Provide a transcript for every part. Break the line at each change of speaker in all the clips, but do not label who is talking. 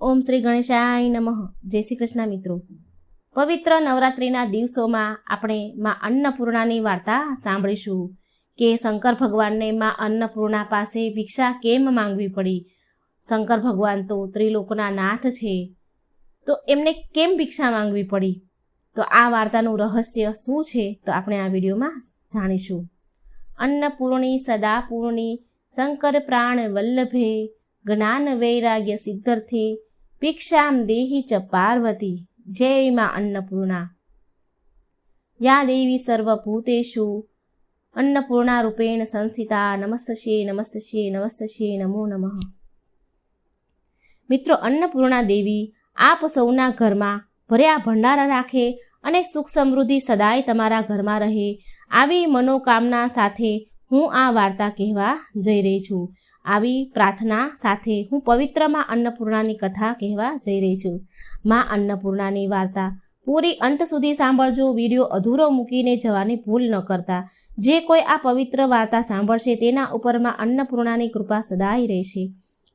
ઓમ શ્રી ગણેશાય નમઃ. જય શ્રી કૃષ્ણ મિત્રો. પવિત્ર નવરાત્રિના દિવસોમાં આપણે માં અન્નપૂર્ણાની વાર્તા સાંભળીશું કે શંકર ભગવાનને માં અન્નપૂર્ણા પાસે ભિક્ષા કેમ માંગવી પડી. શંકર ભગવાન તો ત્રિલોકના નાથ છે, તો એમને કેમ ભિક્ષા માંગવી પડી? તો આ વાર્તાનું રહસ્ય શું છે તો આપણે આ વિડીયોમાં જાણીશું. અન્નપૂર્ણી સદા પૂર્ણી શંકર પ્રાણ વલ્લભે જ્ઞાન વૈરાગ્ય સિદ્ધર્થે ભિક્ષામ દેહી ચ પાર્વતી. જય માં અન્નપૂર્ણા. યા દેવી સર્વભૂતેષુ અન્નપૂર્ણા રૂપેણ સંસ્થિતા. નમસ્તશ્યે નમસ્તશ્યે નમસ્તશ્યે નમો નમઃ. મિત્રો, અન્નપૂર્ણા દેવી આપ સૌના ઘરમાં ભર્યા ભંડારા રાખે અને સુખ સમૃદ્ધિ સદાય તમારા ઘરમાં રહે, આવી મનોકામના સાથે હું આ વાર્તા કહેવા જઈ રહી છું. આવી પ્રાર્થના સાથે હું પવિત્ર માં અન્નપૂર્ણાની કથા કહેવા જઈ રહી છું. માં અન્નપૂર્ણાની વાર્તા પૂરી અંત સુધી સાંભળજો. વિડીયો અધૂરો મૂકીને જવાની ભૂલ ન કરતા. જે કોઈ આ પવિત્ર વાર્તા સાંભળશે તેના ઉપર માં અન્નપૂર્ણાની કૃપા સદાય રહેશે.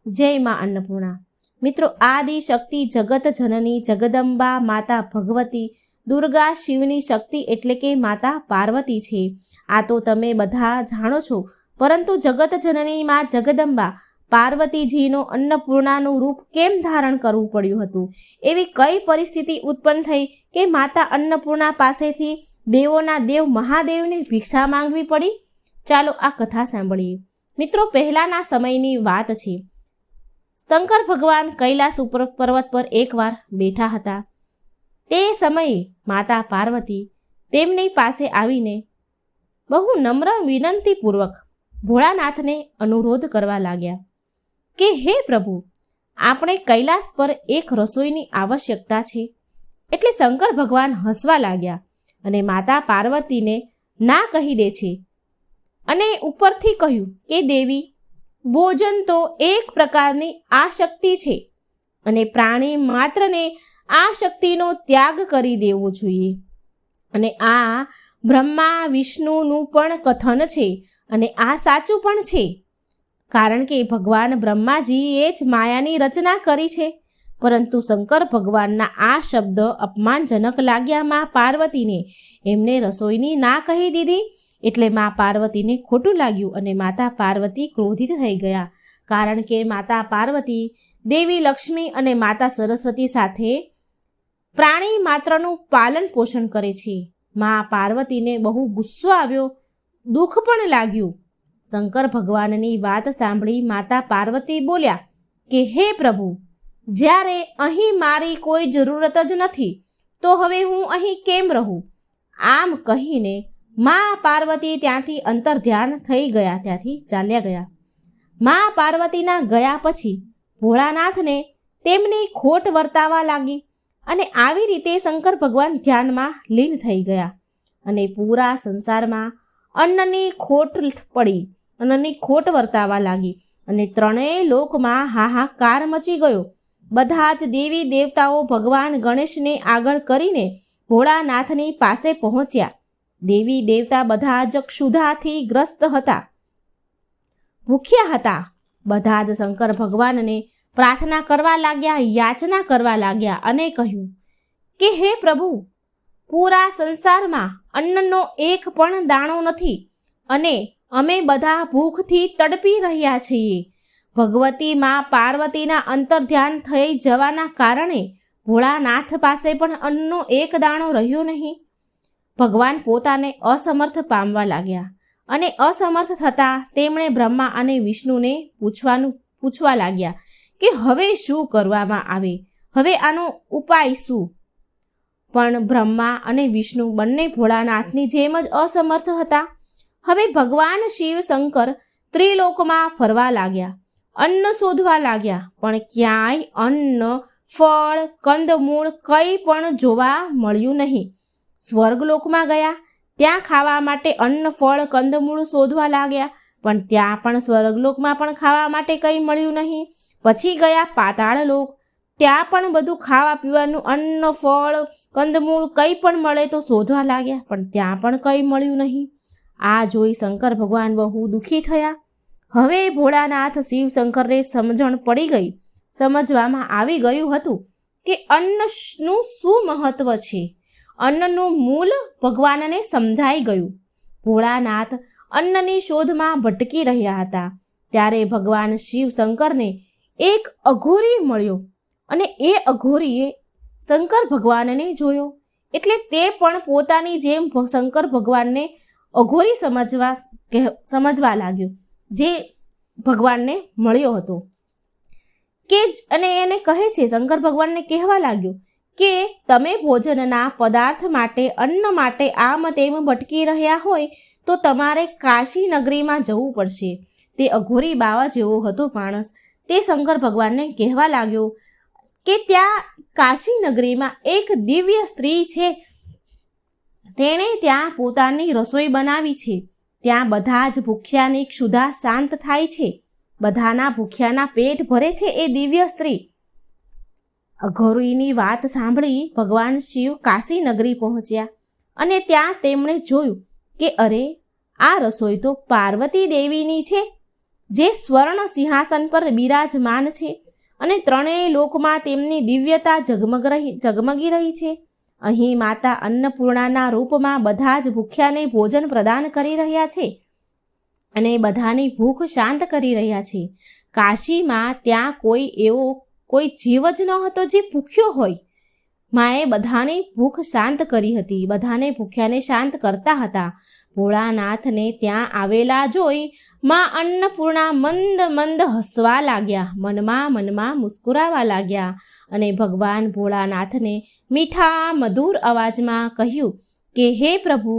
જય માં અન્નપૂર્ણા. મિત્રો, આદિ શક્તિ જગત જનની જગદંબા માતા ભગવતી દુર્ગા શિવની શક્તિ એટલે કે માતા પાર્વતી છે. આ તો તમે બધા જાણો છો, પરંતુ જગત જનની માં જગદંબા પાર્વતીજીનો અન્નપૂર્ણાનું રૂપ કેમ ધારણ કરવું પડ્યું હતું? એવી કઈ પરિસ્થિતિ ઉત્પન્ન થઈ કે માતા અન્નપૂર્ણા પાસેથી દેવોના દેવ મહાદેવને ભિક્ષા માંગવી પડી? ચાલો આ કથા સાંભળીએ. મિત્રો, પહેલાના સમયની વાત છે. શંકર ભગવાન કૈલાસ ઉપર પર્વત પર એકવાર બેઠા હતા. તે સમયે માતા પાર્વતી તેમની પાસે આવીને બહુ નમ્ર વિનંતીપૂર્વક ભોળાનાથને અનુરોધ કરવા લાગ્યા કે હે પ્રભુ, આપણે કૈલાસ પર એક રસોઈની આવશ્યકતા છે. એટલે શંકર ભગવાન હસવા લાગ્યા અને માતા પાર્વતીને ના કહી દે છે અને ઉપરથી કહ્યું કે દેવી, ભોજન તો એક પ્રકારની આશક્તિ છે અને પ્રાણી માત્રને આ શક્તિનો ત્યાગ કરી દેવો જોઈએ. અને આ બ્રહ્મા વિષ્ણુનું પણ કથન છે અને આ સાચું પણ છે, કારણ કે ભગવાન બ્રહ્માજીએ જ માયાની રચના કરી છે. પરંતુ શંકર ભગવાનના આ શબ્દ અપમાનજનક લાગ્યા માં પાર્વતીને. એમને રસોઈની ના કહી દીધી એટલે માં પાર્વતીને ખોટું લાગ્યું અને માતા પાર્વતી ક્રોધિત થઈ ગયા. કારણ કે માતા પાર્વતી દેવી લક્ષ્મી અને માતા સરસ્વતી સાથે પ્રાણી માત્રનું પાલન પોષણ કરે છે. માં પાર્વતીને બહુ ગુસ્સો આવ્યો, દુઃખ પણ લાગ્યું. શંકર ભગવાનની વાત સાંભળી માતા પાર્વતી બોલ્યા કે હે પ્રભુ, જ્યારે અહીં મારી કોઈ જરૂરત જ નથી તો હવે હું અહીં કેમ રહું? આમ કહીને માં પાર્વતી ત્યાંથી અંતર્ધ્યાન થઈ ગયા, ત્યાંથી ચાલ્યા ગયા. માં પાર્વતીના ગયા પછી ભોળાનાથને તેમની ખોટ વર્તાવા લાગી અને આવી રીતે શંકર ભગવાન ધ્યાનમાં લીન થઈ ગયા અને પૂરા સંસારમાં અન્નની ખોટ પડી, અન્નની ખોટ વર્તાવા લાગી અને ત્રણેય લોકમાં હાહાકાર મચી ગયો. બધા જ દેવી દેવતાઓ ભગવાન ગણેશને આગળ કરીને ભોળાનાથની પાસે પહોંચ્યા. દેવી દેવતા બધા જ ક્ષુધાથી ગ્રસ્ત હતા, ભૂખ્યા હતા. બધા જ શંકર ભગવાનને પ્રાર્થના કરવા લાગ્યા, યાચના કરવા લાગ્યા અને કહ્યું કે હે પ્રભુ, પૂરા સંસારમાં અન્નનો એક પણ દાણો નથી અને અમે બધા ભૂખથી તડપી રહ્યા છીએ. ભગવતી માં પાર્વતીના અંતર્ધ્યાન થઈ જવાના કારણે ભોળાનાથ પાસે પણ અન્નનો એક દાણો રહ્યો નહીં. ભગવાન પોતાને અસમર્થ પામવા લાગ્યા અને અસમર્થ થતાં તેમણે બ્રહ્મા અને વિષ્ણુને પૂછવા લાગ્યા કે હવે શું કરવામાં આવે, હવે આનો ઉપાય શું? પણ બ્રહ્મા અને વિષ્ણુ બંને ભોળાનાથની જેમ જ અસમર્થ હતા. હવે ભગવાન શિવ શંકર ત્રિલોકમાં ફરવા લાગ્યા, અન્ન શોધવા લાગ્યા, પણ ક્યાંય અન્ન, ફળ, કંદમૂળ કંઈ પણ જોવા મળ્યું નહીં. સ્વર્ગલોકમાં ગયા, ત્યાં ખાવા માટે અન્ન, ફળ, કંદમૂળ શોધવા લાગ્યા, પણ ત્યાં પણ સ્વર્ગલોકમાં પણ ખાવા માટે કંઈ મળ્યું નહીં. પછી ગયા પાતાળ લોક, ત્યાં પણ બધું ખાવા પીવાનું અન્ન, ફળ, કંદમૂળ કંઈ પણ મળે તો શોધવા લાગ્યા, પણ ત્યાં પણ કંઈ મળ્યું નહીં. આ જોઈ શંકર ભગવાન બહુ દુઃખી થયા. હવે ભોળાનાથ શિવ શંકરને સમજણ પડી ગઈ. સમજવામાં આવી ગયું હતું કે અન્નનું શું મહત્વ છે. અન્નનું મૂળ ભગવાનને સમજાઈ ગયું. ભોળાનાથ અન્નની શોધમાં ભટકી રહ્યા હતા. ત્યારે ભગવાન શિવ શંકરને એક અઘોરી મળ્યો અને એ અઘોરીએ શંકર ભગવાનને જોયો એટલે તે પણ પોતાની જેમ શંકર ભગવાનને અઘોરી સમજવા લાગ્યો, જે ભગવાનને મળ્યો હતો. અને એને કહે છે, શંકર ભગવાનને કહેવા લાગ્યો કે તમે ભોજનના પદાર્થ માટે, અન્ન માટે આમ તેમ ભટકી રહ્યા હોય તો તમારે કાશી નગરીમાં જવું પડશે. તે અઘોરી બાવા જેવો હતો માણસ. તે શંકર ભગવાનને કહેવા લાગ્યો કે ત્યાં કાશી નગરીમાં એક દિવ્ય સ્ત્રી છે. તેણે ત્યાં પોતાની રસોઈ બનાવી છે. ત્યાં બધા જ ભૂખ્યાની ક્ષુધા શાંત થાય છે. બધાના ભૂખ્યાના પેટ ભરે છે એ દિવ્ય સ્ત્રી. અઘોરીની વાત સાંભળી ભગવાન શિવ કાશી નગરી પહોંચ્યા અને ત્યાં તેમણે જોયું કે અરે, આ રસોઈ તો પાર્વતી દેવીની છે, જે સ્વર્ણ સિંહાસન પર બિરાજમાન છે અને ત્રણેય લોકમાં તેમની દિવ્યતા ઝગમગી રહી છે. અહીં માતા અન્નપૂર્ણાના રૂપમાં બધા જ ભૂખ્યાને ભોજન પ્રદાન કરી રહ્યા છે અને બધાની ભૂખ શાંત કરી રહ્યા છે. કાશીમાં ત્યાં કોઈ જીવ જ ન હતો જે ભૂખ્યો હોય. માએ બધાની ભૂખ શાંત કરી હતી, બધાને ભૂખ્યાને શાંત કરતા હતા. ભોળાનાથને ત્યાં આવેલા જોઈ માં અન્નપૂર્ણા મંદ મંદ હસવા લાગ્યા, મનમાં મુસ્કુરાવા લાગ્યા અને ભગવાન ભોળાનાથને મીઠા મધુર અવાજમાં કહ્યું કે હે પ્રભુ,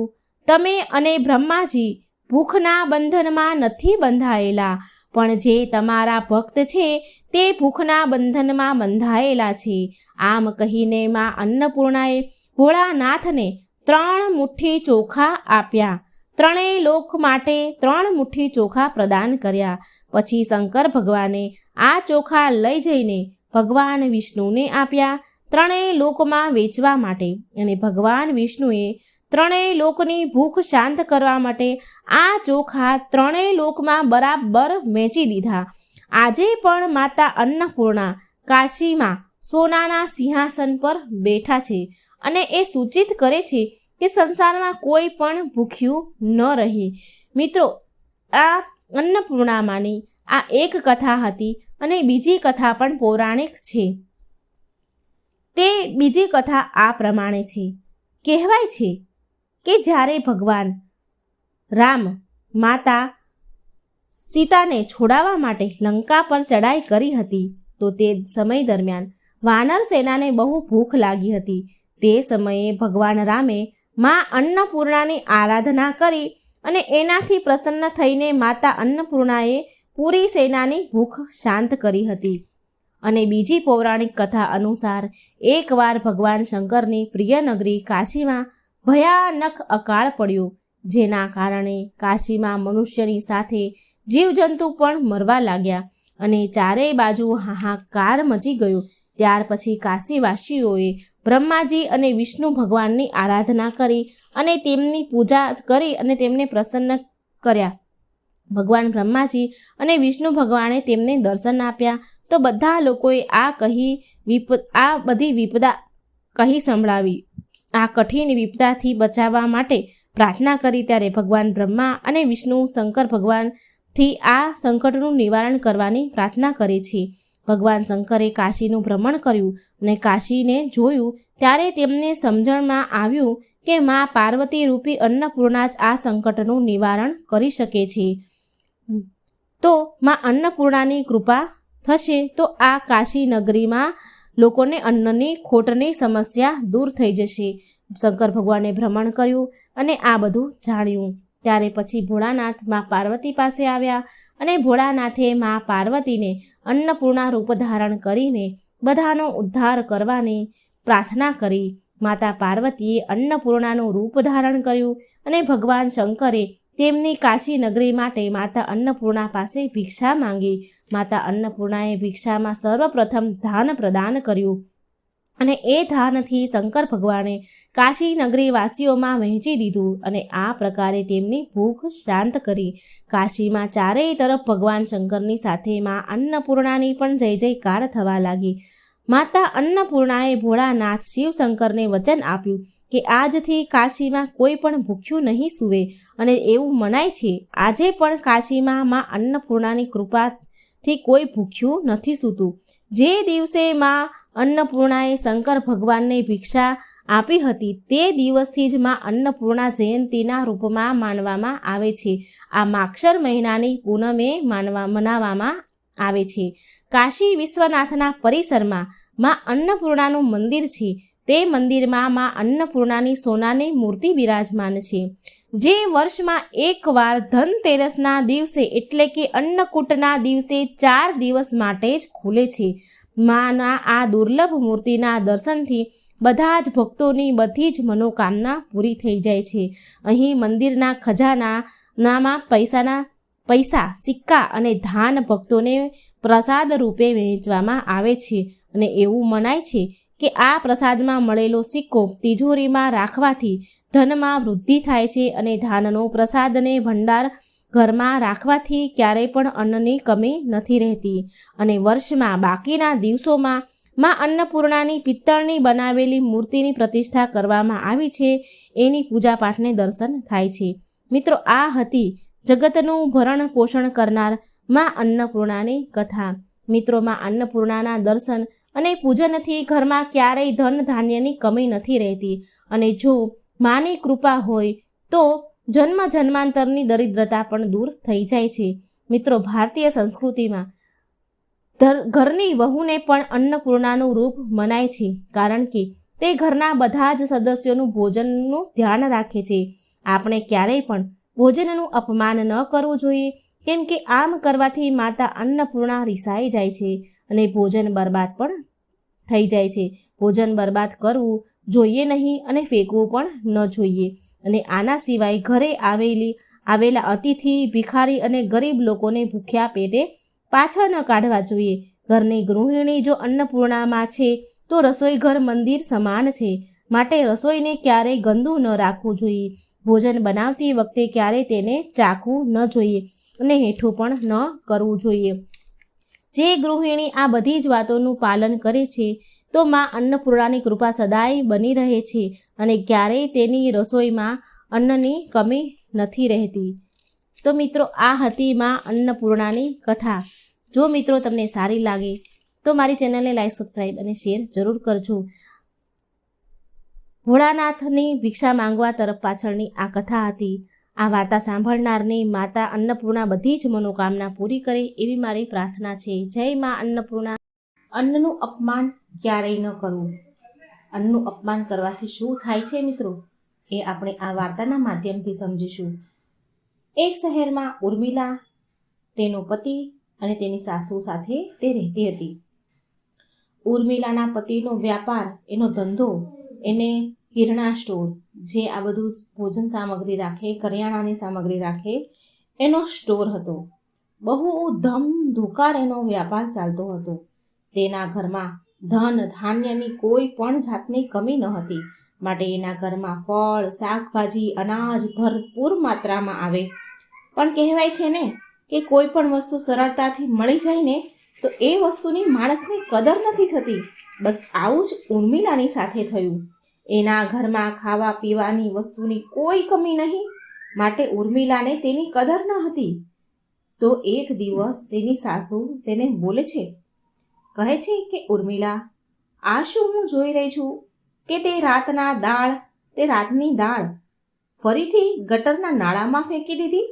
તમે અને બ્રહ્માજી ભૂખના બંધનમાં નથી બંધાયેલા, પણ જે તમારા ભક્ત છે તે ભૂખના બંધનમાં બંધાયેલા છે. આમ કહીને માં અન્નપૂર્ણાએ ભોળાનાથને 3 મુઠ્ઠી ચોખા આપ્યા. ત્રણેય લોક માટે 3 મુઠ્ઠી ચોખા પ્રદાન કર્યા. પછી શંકર ભગવાને આ ચોખા લઈ જઈને ભગવાન વિષ્ણુને આપ્યા, ત્રણેય લોકમાં વેચવા માટે. અને ભગવાન વિષ્ણુએ ત્રણેય લોકની ભૂખ શાંત કરવા માટે આ ચોખા ત્રણેય લોકમાં બરાબર વેચી દીધા. આજે પણ માતા અન્નપૂર્ણા કાશીમાં સોનાના સિંહાસન પર બેઠા છે અને એ સૂચિત કરે છે કે સંસારમાં કોઈ પણ ભૂખ્યું ન રહે. મિત્રો, આ અન્નપૂર્ણામાંની આ એક કથા હતી અને બીજી કથા પણ પૌરાણિક છે. તે બીજી કથા આ પ્રમાણે છે. કહેવાય છે કે જ્યારે ભગવાન રામ માતા સીતાને છોડાવવા માટે લંકા પર ચડાઈ કરી હતી તો તે સમય દરમિયાન વાનર સેનાને બહુ ભૂખ લાગી હતી. તે સમયે ભગવાન રામે માં અન્નપૂર્ણાની આરાધના કરી અને એનાથી પ્રસન્ન થઈને માતા અન્નપૂર્ણાએ પૂરી સેનાની ભૂખ શાંત કરી હતી. અને બીજી પૌરાણિક કથા અનુસાર એકવાર ભગવાન શંકરની પ્રિય નગરી કાશીમાં ભયાનક અકાળ પડ્યો, જેના કારણે કાશીમાં મનુષ્યની સાથે જીવજંતુ પણ મરવા લાગ્યા અને ચારેય બાજુ હાહાકાર મચી ગયો. ત્યાર પછી કાશીવાસીઓએ બ્રહ્માજી અને વિષ્ણુ ભગવાનની આરાધના કરી અને તેમની પૂજા કરી અને તેમને પ્રસન્ન કર્યા. ભગવાન બ્રહ્માજી અને વિષ્ણુ ભગવાને તેમને દર્શન આપ્યા તો બધા લોકોએ આ બધી વિપદા કહી સંભળાવી. આ કઠિન વિપદાથી બચાવવા માટે પ્રાર્થના કરી. ત્યારે ભગવાન બ્રહ્મા અને વિષ્ણુ શંકર ભગવાનથી આ સંકટનું નિવારણ કરવાની પ્રાર્થના કરે છે. ભગવાન શંકરે કાશીનું ભ્રમણ કર્યું અને કાશીને જોયું ત્યારે તેમને સમજણમાં આવ્યું કે મા પાર્વતી રૂપી અન્નપૂર્ણા જ આ સંકટનું નિવારણ કરી શકે છે. તો મા અન્નપૂર્ણાની કૃપા થશે તો આ કાશી નગરીમાં લોકોને અન્નની ખોટની સમસ્યા દૂર થઈ જશે. શંકર ભગવાને ભ્રમણ કર્યું અને આ બધું જાણ્યું. ત્યારે પછી ભોળાનાથ મા પાર્વતી પાસે આવ્યા અને ભોળાનાથે મા પાર્વતીને અન્નપૂર્ણા રૂપ ધારણ કરીને બધાનો ઉદ્ધાર કરવાની પ્રાર્થના કરી. માતા પાર્વતીએ અન્નપૂર્ણાનું રૂપ ધારણ કર્યું અને ભગવાન શંકરે તેમની કાશી નગરી માટે માતા અન્નપૂર્ણા પાસે ભિક્ષા માંગી. માતા અન્નપૂર્ણાએ ભિક્ષામાં સર્વપ્રથમ ધાન પ્રદાન કર્યું અને એ ધાનથી શંકર ભગવાને કાશી નગરી વાસીઓમાં વહેંચી દીધું અને આ પ્રકારે તેમની ભૂખ શાંત કરી. કાશીમાં ચારેય તરફ ભગવાન શંકરની સાથે માં અન્નપૂર્ણાની પણ જય જયકાર થવા લાગી. માતા અન્નપૂર્ણાએ ભોળાનાથ શિવશંકરને વચન આપ્યું કે આજથી કાશીમાં કોઈ પણ ભૂખ્યું નહીં સૂવે અને એવું મનાય છે આજે પણ કાશીમાં માં અન્નપૂર્ણાની કૃપાથી કોઈ ભૂખ્યું નથી સૂતું. જે દિવસે માં અન્નપૂર્ણાએ શંકર ભગવાનને ભિક્ષા આપી હતી તે દિવસથી જ માં અન્નપૂર્ણા જયંતીના રૂપમાં માનવામાં આવે છે. આ માક્ષર મહિનાની પૂનમે મનાવવામાં આવે છે. કાશી વિશ્વનાથના પરિસરમાં માં અન્નપૂર્ણાનું મંદિર છે. તે મંદિરમાં માં અન્નપૂર્ણાની સોનાની મૂર્તિ બિરાજમાન છે, જે વર્ષમાં એકવાર ધનતેરસના દિવસે એટલે કે અન્નકૂટના દિવસે 4 દિવસ માટે જ ખુલે છે. માના આ દુર્લભ મૂર્તિના દર્શનથી બધા જ ભક્તોની બધી જ મનોકામના પૂરી થઈ જાય છે. અહીં મંદિરના ખજાનામાં પૈસા સિક્કા અને ધાન ભક્તોને પ્રસાદ રૂપે વહેંચવામાં આવે છે અને એવું મનાય છે કે આ પ્રસાદમાં મળેલો સિક્કો તિજોરીમાં રાખવાથી ધનમાં વૃદ્ધિ થાય છે અને ધાનનો પ્રસાદને ભંડાર ઘરમાં રાખવાથી ક્યારેય પણ અન્નની કમી નથી રહેતી. અને વર્ષમાં બાકીના દિવસોમાં માં અન્નપૂર્ણાની પિત્તળની બનાવેલી મૂર્તિની પ્રતિષ્ઠા કરવામાં આવી છે. એની પૂજાપાઠને દર્શન થાય છે. મિત્રો, આ હતી જગતનું ભરણ પોષણ કરનાર માં અન્નપૂર્ણાની કથા. મિત્રો, માં અન્નપૂર્ણાના દર્શન અને પૂજનથી ઘરમાં ક્યારેય ધન ધાન્યની કમી નથી રહેતી અને જો માની કૃપા હોય તો જન્મ જન્માંતરની દરિદ્રતા પણ દૂર થઈ જાય છે. મિત્રો, ભારતીય સંસ્કૃતિમાં ઘરની વહુને પણ અન્નપૂર્ણાનું રૂપ મનાય છે, કારણ કે તે ઘરના બધા જ સદસ્યોનું ભોજનનું ધ્યાન રાખે છે. આપણે ક્યારેય પણ ભોજનનું અપમાન ન કરવું જોઈએ, કેમ કે આમ કરવાથી માતા અન્નપૂર્ણા રિસાઈ જાય છે અને ભોજન બરબાદ પણ થઈ જાય છે. ભોજન બરબાદ કરવું જોઈએ નહીં અને ફેંકવું પણ ન જોઈએ. અને આના સિવાય ઘરે આવેલા અતિથિ, ભિખારી અને ગરીબ લોકોને ભૂખ્યા પેટે પાછા ન કાઢવા જોઈએ. ઘરની ગૃહિણી જો અન્નપૂર્ણામાં છે તો રસોઈ ઘર મંદિર સમાન છે, માટે રસોઈને ક્યારેય ગંદુ ન રાખવું જોઈએ. ભોજન બનાવતી વખતે ક્યારેય તેને ચાખવું ન જોઈએ અને હેઠું પણ ન કરવું જોઈએ. જે ગૃહિણી આ બધી જ વાતોનું પાલન કરે છે તો માં અન્નપૂર્ણાની કૃપા સદાય બની રહે છે અને ક્યારેય તેની રસોઈમાં અન્નની કમી નથી રહેતી. તો મિત્રો, આ હતી માં અન્નપૂર્ણાની કથા. જો મિત્રો તમને સારી લાગે તો મારી ચેનલને લાઈક, સબસ્ક્રાઈબ અને શેર જરૂર કરજો. ભોળાનાથની ભિક્ષા માંગવા તરફ પાછળની આ કથા હતી. આ વાર્તા સાંભળનારની માતા અન્નપૂર્ણા બધી જ મનોકામના પૂરી કરે એવી મારી પ્રાર્થના છે. જય માં અન્નપૂર્ણા. અન્નનું અપમાન ક્યારેય ન કરવું. અન્નનું અપમાન કરવાથી શું થાય છે મિત્રો, એ આપણે આ વાર્તાના માધ્યમથી સમજીશું. એક શહેરમાં ઉર્મિલા, તેનો પતિ અને તેની સાસુ સાથે તે રહેતી હતી. ઉર્મિલાના પતિનો વ્યાપાર, એનો ધંધો, એને કિરણા સ્ટોર, જે આ બધું ભોજન સામગ્રી રાખે, કરિયાણાની સામગ્રી રાખે, એનો સ્ટોર હતો. બહુ ધમધોકાર એનો વ્યાપાર ચાલતો હતો. તેના ઘરમાં ધન ધાન્યની કોઈ પણ જાતની કમી ન હતી, માટે એના ઘરમાં ફળ, શાકભાજી, અનાજ ભરપૂર માત્રામાં આવે. પણ કહેવાય છે ને કે કોઈ પણ વસ્તુ સરળતાથી મળી જાય ને તો એ વસ્તુની માણસને કદર નથી થતી. બસ આવું જ ઉર્મિલાની સાથે થયું. એના ઘરમાં ખાવા પીવાની વસ્તુની કોઈ કમી નહીં, માટે ઉર્મિલાને તેની કદર ન હતી. તો એક દિવસ તેની સાસુ તેને બોલે છે, કહે છે કે ઉર્મિલા, આ શું હું જોઈ રહી છું કે તે રાતની દાળ ફરીથી ગટરના નાળામાં ફેંકી દીધી.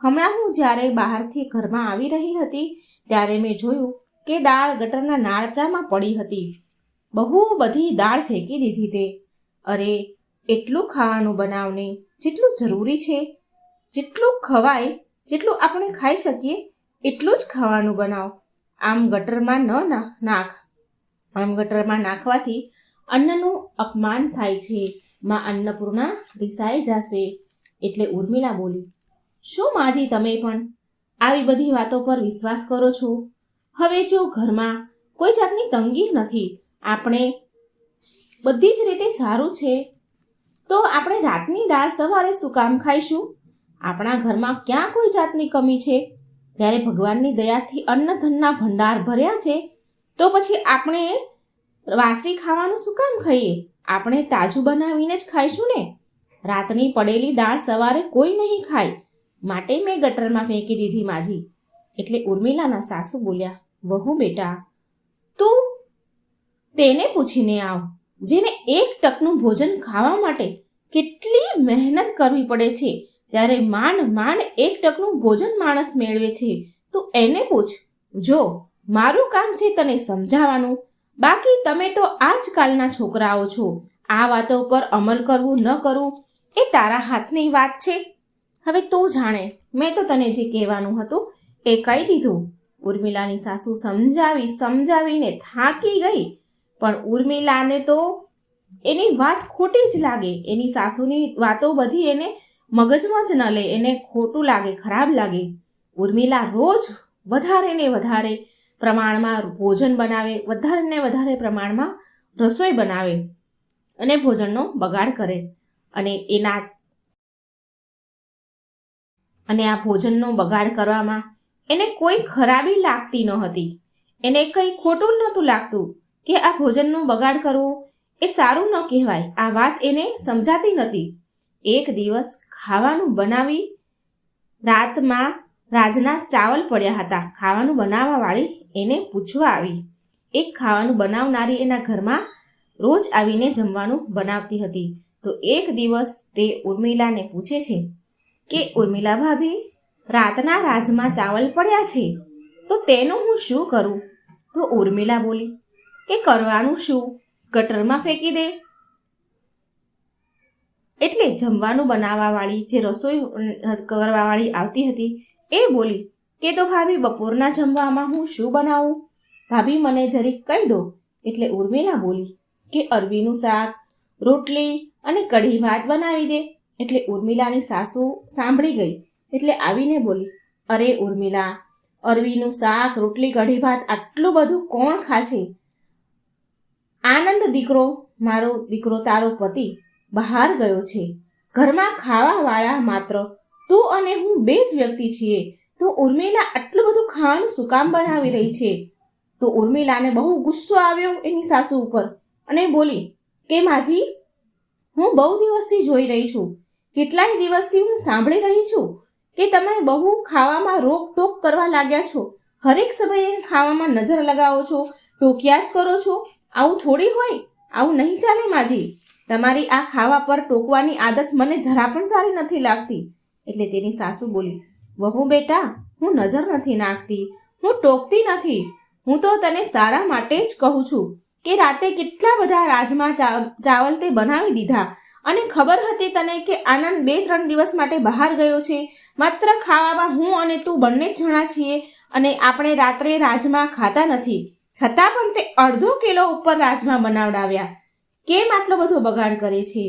હમણાં હું જ્યારે બહારથી ઘરમાં આવી રહી હતી ત્યારે મેં જોયું કે દાળ ગટરના નાળચામાં પડી હતી. બહુ બધી દાળ ફેંકી દીધી તે. અરે, એટલું ખાવાનું બનાવને, જેટલું જરૂરી છે, જેટલું ખવાય, જેટલું આપણે ખાઈ શકીએ એટલું જ ખાવાનું બનાવ. આમ ગટરમાં ન નાખ. આમ ગટરમાં નાખવાથી અન્નનું અપમાન થાય છે. માં અન્નપૂર્ણા રિસાઈ જશે. એટલે ઉર્મિલા બોલી, શું માજી, તમે પણ આવી બધી વાતો પર વિશ્વાસ કરો છો? હવે જો ઘરમાં કોઈ જાતની તંગી નથી, આપણે બધી જ રીતે સારું છે, તો આપણે રાતની દાળ સવારે શું કામ ખાઈશું? આપણા ઘરમાં ક્યાં કોઈ જાતની કમી છે? જ્યારે ભગવાનની દયાથી અન્નધનના ભંડાર ભર્યા છે, તો પછી આપણે વાસી ખાવાનું શું કામ ખાઈએ? આપણે તાજું બનાવીને જ ખાઈશું ને. રાતની પડેલી દાળ સવારે કોઈ નહીં ખાય, માટે મેં ગટરમાં ફેંકી દીધી માજી. એટલે ઉર્મિલાના સાસુ બોલ્યા, વહુ બેટા, તું તેને પૂછીને આવ, જેને એક ટકનું ભોજન ખાવા માટે કેટલી મહેનત કરવી પડે છે, ત્યારે માંડ માંડ એક ટકનું ભોજન માણસ મેળવે છે. તું એને પૂછ. જો મારું કામ છે તને સમજાવવાનું, બાકી તમે તો આજકાલના છોકરાઓ છો. આ વાતો પર અમલ કરવું ન કરવું એ તારા હાથની વાત છે. હવે તું જાણે, મેં તો તને જે કહેવાનું હતું એ કહી દીધું. ઉર્મિલાની સાસુ સમજાવીને થાકી ગઈ, પણ ઉર્મિલાને તો એની વાત ખોટી જ લાગે. એની સાસુની વાતો બધી એને મગજમાં જ ન લે, એને ખોટું લાગે, ખરાબ લાગે. ઉર્મિલા રોજ વધારે ને વધારે પ્રમાણમાં ભોજન બનાવે, વધારે ને વધારે પ્રમાણમાં રસોઈ બનાવે અને ભોજનનો બગાડ કરે. અને આ ભોજનનો બગાડ કરવામાં એને કોઈ ખરાબી લાગતી ન હતી. એને કંઈ ખોટું નહોતું લાગતું કે આ ભોજનનો બગાડ કરવો એ સારું ન કહેવાય. આ વાત એને સમજાતી નહોતી. એક દિવસ ખાવાનું બનાવી રાતમાં રાજના ચાવલ પડ્યા હતા. ખાવાનું બનાવવાવાળી એને પૂછવા આવી. એક ખાવાનું બનાવનારી એના ઘરમાં રોજ આવીને જમવાનું બનાવતી હતી. તો એક દિવસ તે ઉર્મિલાને પૂછે છે કે ઉર્મિલા ભાભી, રાતના રાજમાં ચાવલ પડ્યા છે, તો તેનું હું શું કરું? તો ઉર્મિલા બોલી કે કરવાનું શું, ગટરમાં ફેંકી દે. એટલે જમવાનું બનાવવાવાળી, જે રસોઈ કરવાવાળી આવતી હતી, એ બોલી કે તો ભાભી, બપોરના જમવામાં હું શું બનાવું? ભાભી મને જરીક કહી દો. એટલે ઉર્મિલા બોલી કે અરવીનું શાક, રોટલી અને કઢી ભાત બનાવી દે. એટલે ઉર્મિલાની સાસુ સાંભળી ગઈ, એટલે આવીને બોલી, અરે ઉર્મિલા, અરવીનું શાક, રોટલી, કઢી ભાત આટલું બધું કોણ ખાશે? આનંદ દીકરો, મારો દીકરો તારો પતિ બહાર ગયો છે. ઘરમાં ખાવાવાળા માત્ર તું અને હું બે જ વ્યક્તિ છીએ. તો ઉર્મિલા આટલું બધું ખાવાનું શું કામ બનાવી રહી છે? તો ઉર્મિલાને બહુ ગુસ્સો આવ્યો એની સાસુ ઉપર અને બોલી કે માજી, હું બહુ દિવસથી જોઈ રહી છું, કેટલાય દિવસથી હું સાંભળી રહી છું કે તમે બહુ ખાવામાં રોકટોક કરવા લાગ્યા છો. હરેક સમયે ખાવામાં નજર લગાવો છો, ટોક્યા જ કરો છો. આવું થોડી હોય, આવું નહીં ચાલે માજી. તમારી આ ખાવા પર ટોકવાની આદત મને જરા પણ સારી નથી લાગતી. એટલે તેની સાસુ બોલી, વહુ બેટા, હું નજર નથી નાખતી, હું ટોકતી નથી. હું તો તને સારા માટે જ કહું છું કે રાતે કેટલા બધા રાજમાં ચાવલ તે બનાવી દીધા, અને ખબર હતી તને કે આનંદ 2-3 દિવસ માટે બહાર ગયો છે. માત્ર ખાવામાં હું અને તું બંને જ જણા છીએ, અને આપણે રાત્રે રાજમાં ખાતા નથી, છતાં પણ તે અડધો કિલો ઉપર રાજમાં બનાવડાવ્યા. કેમ આટલો બધો બગાડ કરે છે?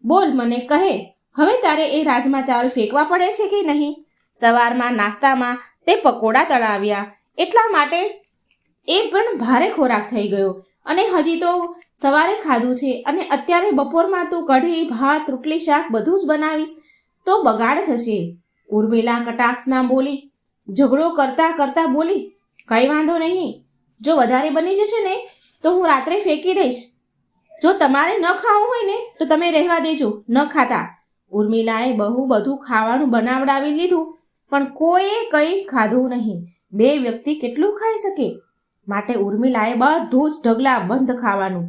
બોલ, મને કહે. હવે તારે એ રાજમાં ચાવલ ફેંકવા પડે છે કે નહીં? સવારમાં નાસ્તામાં તે પકોડા તળાવ્યા, એટલા માટે એ પણ ભારે ખોરાક થઈ ગયો, અને હજી તો સવારે ખાધું છે, અને અત્યારે બપોરમાં તું કઢી ભાત રોટલી શાક બધું જ બનાવીશ તો બગાડ થશે. ઉર્મિલા કટાક્ષમાં બોલી, ઝઘડો કરતા કરતા બોલી, કઈ વાંધો નહીં, જો વધારે બની જશે ને તો હું રાત્રે ફેંકી દઈશ. જો તમારે ન ખાવું હોય ને તો તમે રહેવા દેજો, ન ખાતા. ઉર્મિલાએ બહુ બધું ખાવાનું બનાવડાવી લીધું, પણ કોઈએ કંઈ ખાધું નહીં. 2 વ્યક્તિ કેટલું ખાઈ શકે? માટે ઉર્મિલાએ બધું જ ઢગલા બંધ ખાવાનું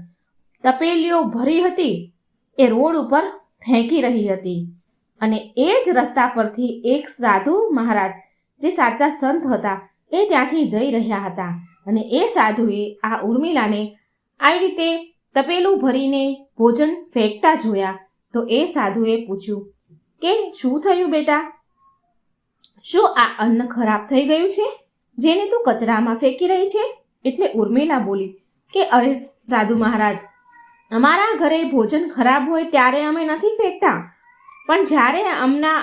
તપેલીઓ ભરી હતી એ રોડ ઉપર ફેંકી રહી હતી. અને એ જ રસ્તા પરથી એક સાધુ મહારાજ, જે સાચા સંત હતા, એ ત્યાંથી જઈ રહ્યા હતા. અને એ સાધુએ આ ઉર્મિલાને આવી રીતે તપેલું ભરીને ભોજન ફેંકતા જોયા. તો એ સાધુએ પૂછ્યું કે શું થયું બેટા? શું આ અન્ન ખરાબ થઈ ગયું છે જેને તું કચરામાં ફેંકી રહી છે? એટલે ઉર્મિલા બોલી કે અરે સાધુ મહારાજ, અમારા ઘરે ભોજન ખરાબ હોય ત્યારે અમે નથી ફેંકતા, પણ જ્યારે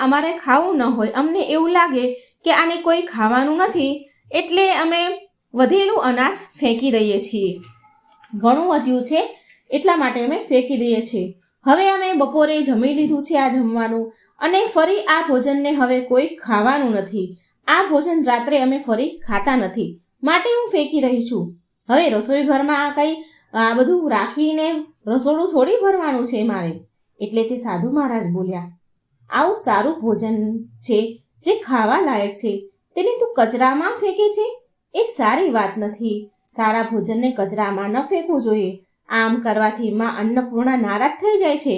અમારે ખાવું ન હોય, અમને એવું લાગે કે આને કોઈ ખાવાનું નથી, એટલે અમે વધેલું અનાજ ફેંકી દઈએ છીએ. ઘણું વધ્યું છે એટલા માટે અમે ફેંકી દઈએ છીએ. હવે અમે બપોરે જમી લીધું છે આ જમવાનું, અને ફરી આ ભોજનને હવે કોઈ ખાવાનું નથી. આ ભોજન રાત્રે અમે ફરી ખાતા નથી, માટે હું ફેંકી રહી છું. હવે રસોઈ ઘરમાં આ બધું રાખીને રસોડું થોડી ભરવાનું છે મારે. એટલે તે સાધુ મહારાજ બોલ્યા, આવું સારું ભોજન છે જે ખાવા લાયક છે, તેને તું કચરામાં ફેંકે છે, એ સારી વાત નથી. સારા ભોજનને કચરામાં ન ફેંકવું જોઈએ. આમ કરવાથી માં અન્નપૂર્ણા નારાજ થઈ જાય છે.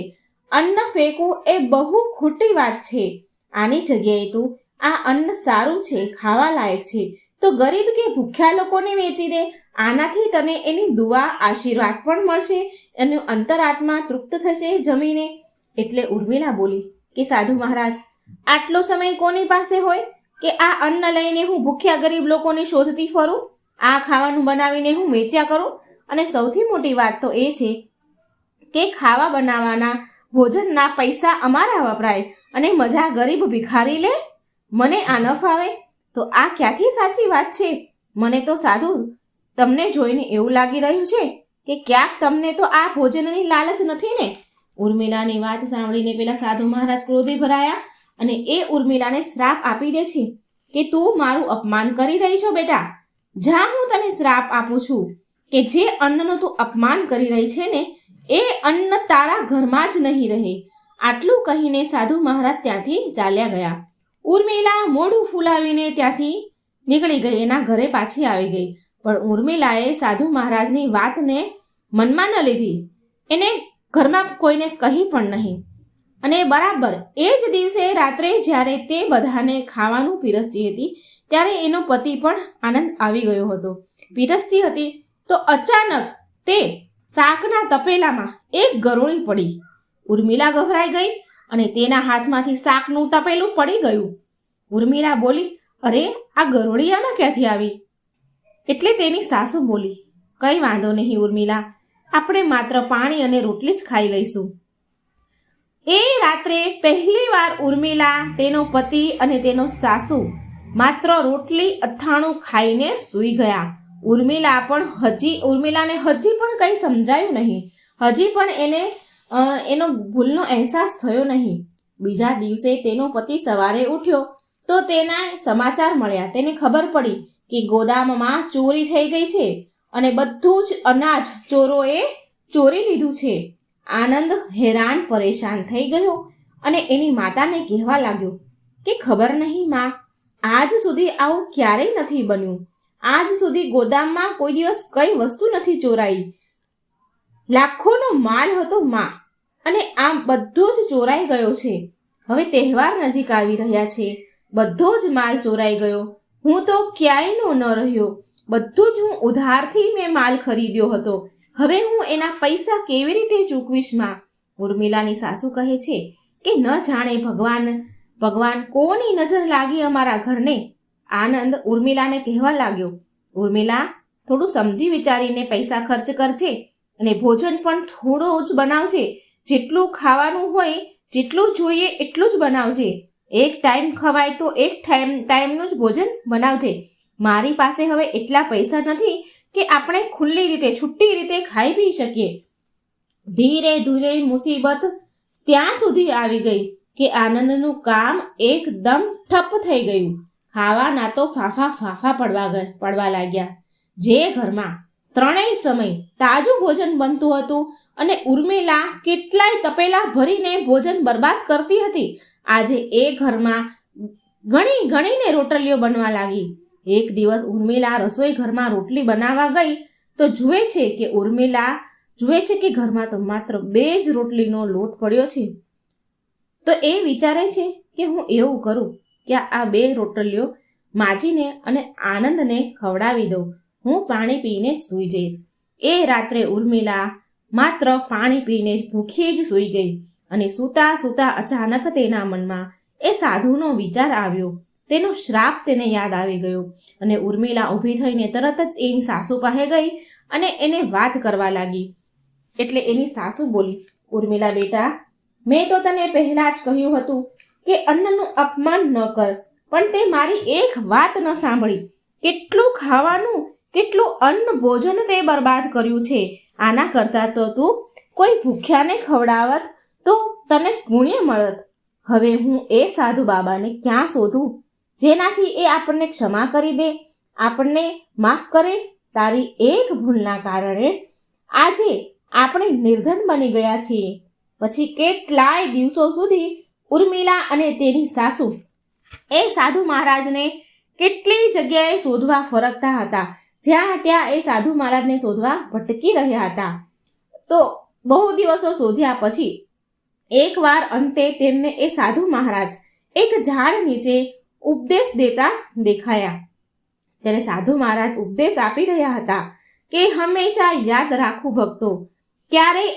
અન્ન ફેંકવું એ બહુ ખોટી વાત છે. આની જગ્યાએ તું આ અન્ન સારું છે, ખાવા લાયક છે, તો ગરીબ કે ભૂખ્યા લોકોને વેચી દે. આનાથી તને એની દુઆ આશીર્વાદ પણ મળશે, એનું અંતરાત્મા તૃપ્ત થશે જમીને. એટલે ઉર્મિલા બોલી કે સાધુ મહારાજ, આટલો સમય કોની પાસે હોય કે આ અન્ન લઈને હું ભૂખ્યા ગરીબ લોકોની શોધતી ફરું, આ ખાવાનું બનાવીને હું વેચ્યા કરું? અને સૌથી મોટી વાત તો એ છે કે ખાવા બનાવવાના ભોજનના પૈસા અમારા વપરાય અને મજા ગરીબ ભિખારી લે. મને આ ન ફાવે. તો આ ક્યાંથી સાચી વાત છે? મને તો સાધુ તમને જોઈને એવું લાગી રહ્યું છે કે ક્યાંક તમને તો આ ભોજનની લાલચ નથી ને? ઉર્મિલાની વાત સાંભળીને પેલા સાધુ મહારાજ ક્રોધી ભરાયા અને એ ઉર્મિલાને શ્રાપ આપી દે છે કે તું મારું અપમાન કરી રહી છો બેટા. જા, હું તને શ્રાપ આપું છું કે જે અન્નનું તું અપમાન કરી રહી છે ને, એ અન્ન તારા ઘરમાં જ નહીં રહે. આટલું કહીને સાધુ મહારાજ ત્યાંથી ચાલ્યા ગયા. ઉર્મિલા મોઢું ફૂલાવીને ત્યાંથી નીકળી ગઈ, એના ઘરે પાછી આવી ગઈ. પણ ઉર્મિલાએ સાધુ મહારાજની વાતને મનમાં ન લીધી. એને ઘરમાં કોઈને કહી પણ નહીં. અને બરાબર એ જ દિવસે રાત્રે જ્યારે તે બધાને ખાવાનું પીરસતી હતી ત્યારે એનો પતિ પણ આનંદ આવી ગયો હતો. પીરસતી હતી તો અચાનક તે શાકના તપેલામાં એક ગરોળી પડી. ઉર્મિલા ગભરાઈ ગઈ અને તેના હાથમાંથી શાકનું તપેલું પડી ગયું. ઉર્મિલા બોલી, અરે આ ગરોળી આમાં ક્યાંથી આવી? એટલે તેની સાસુ બોલી, કઈ વાંધો નહીં ઉર્મિલા, આપણે માત્ર પાણી અને રોટલી જ ખાઈ લઈશું. એ રાત્રે પહેલી વાર ઉર્મિલા, તેનો પતિ અને તેનો સાસુ માત્ર રોટલી અથાણું ખાઈને સૂઈ ગયા. ઉર્મિલાને હજી પણ કંઈ સમજાયું નહીં. હજી પણ એનો ભૂલનો અહેસાસ થયો નહીં. બીજા દિવસે તેનો પતિ સવારે ઉઠ્યો તો તેના સમાચાર મળ્યા. તેને ખબર પડી કે ગોદામમાં ચોરી થઈ ગઈ છે અને બધું જ અનાજ ચોરોએ ચોરી લીધું છે. આનંદ હેરાન પરેશાન થઈ ગયો અને એની માતાને કહેવા લાગ્યો કે ખબર નહીં માં, આજ સુધી આવું ક્યારેય નથી બન્યું. આજ સુધી ગોદામમાં કોઈ દિવસ કઈ વસ્તુ નથી ચોરાઈ. લાખોનો માલ હતો માં, અને આમ બધો જ ચોરાઈ ગયો છે. હવે તહેવાર નજીક આવી રહ્યા છે, બધો જ માલ ચોરાઈ ગયો. હું તો ક્યાંયનો ન રહ્યો. બધું જ હું ઉધારથી મેં માલ ખરીદ્યો હતો. હવે હું એના પૈસા કેવી રીતે ચૂકવીશ માં? ઉર્મિલાની સાસુ કહે છે કે ન જાણે ભગવાન કોની નજર લાગી અમારા ઘરને. આનંદ ઉર્મિલાને કહેવા લાગ્યો, ઉર્મિલા, થોડું સમજી વિચારીને પૈસા ખર્ચ કરજે અને ભોજન પણ થોડું જ બનાવજે. જેટલું ખાવાનું હોય, જેટલું જોઈએ એટલું જ બનાવજે. એક ટાઈમ ખવાય તો એક ટાઈમનું જ ભોજન બનાવજે. મારી પાસે હવે એટલા પૈસા નથી કે આપણે ખુલ્લી રીતે, છુટ્ટી રીતે ખાઈ પી શકીએ. ધીરે ધીરે મુસીબત ત્યાં સુધી આવી ગઈ કે આનંદનું કામ એકદમ ઠપ થઈ ગયું. ખાવાના તો ફાફા પડવા લાગ્યા. જે ઘરમાં ત્રણેય સમય તાજું ભોજન બનતું હતું અને ઉર્મિલા કેટલાય તપેલા ભરીને ભોજન બરબાદ કરતી હતી, આજે એ ઘરમાં ગણીને રોટલીઓ બનવા લાગી. એક દિવસ ઉર્મિલા રસોઈ ઘરમાં રોટલી બનાવવા ગઈ તો જુએ છે કે ઘરમાં તો માત્ર 2 જ રોટલીનો લોટ પડ્યો છે. તો એ વિચારે છે કે હું એવું કરું કે આ 2 રોટલીઓ માજીને અને આનંદને ખવડાવી દઉં. હું પાણી પીને સૂઈ જઈશ. એ રાત્રે ઉર્મિલા માત્ર પાણી પીને ભૂખી જ સૂઈ ગઈ અને સૂતા સૂતા અચાનક તેના મનમાં એ સાધુનો વિચાર આવ્યો. તેનો શ્રાપ તેને યાદ આવી ગયો અને ઉર્મિલા ઊભી થઈને તરત જ એની સાસુ પાસે ગઈ અને એને વાત કરવા લાગી. એટલે એની સાસુ બોલી, ઉર્મિલા બેટા, મેં તો તને પહેલા જ કહ્યું હતું કે અન્નનું અપમાન ન કર, પણ તે મારી એક વાત ન સાંભળી. કેટલું ખાવાનું કેટલું અન્ન ભોજન તે બરબાદ કર્યું છે. આના કરતાં તો તું કોઈ ભૂખ્યાને ખવડાવત તો તને પુણ્ય મળત. હવે હું એ સાધુ બાબાને ક્યાં શોધું જેનાથી એ આપણને ક્ષમા કરી દે, આપણને માફ કરે. તારી એક ભૂલના કારણે આજે આપણે નિર્ધન બની ગયા છીએ. પછી કેટલાય દિવસો સુધી ઉર્મિલા અને તેની સાસુ એ સાધુ મહારાજને કેટલી જગ્યાએ શોધવા ફરકતા હતા. જ્યાં ત્યાં એ સાધુ મહારાજને શોધવા ભટકી રહ્યા હતા. તો બહુ દિવસો શોધ્યા પછી એકવાર અંતે તેમને એ સાધુ મહારાજ એક ઝાડ નીચે ઉપદેશ દેતા દેખાયા. ત્યારે સાધુ મહારાજ ઉપદેશ આપી રહ્યા હતા કે હંમેશા યાદ રાખવું ભક્તો, ક્યારેય